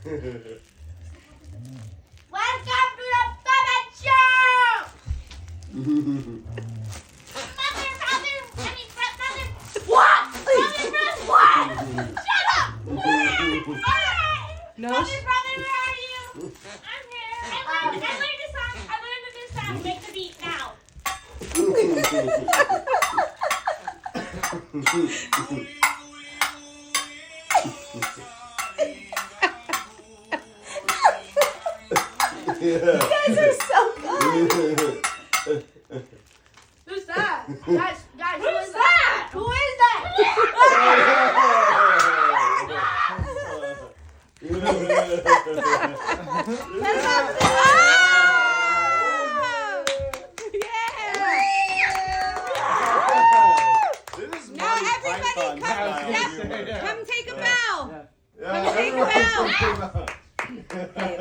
Welcome to the Puppet Show! Mother, brother, what? Brother, what? Shut up! No. Brother, where are you? I'm here. I learned a song. I learned a new song. Make the beat now. You guys are so good. Who's that? Guys, who's that? Who is that? Now everybody come take a bow. Come take a bow. Hey,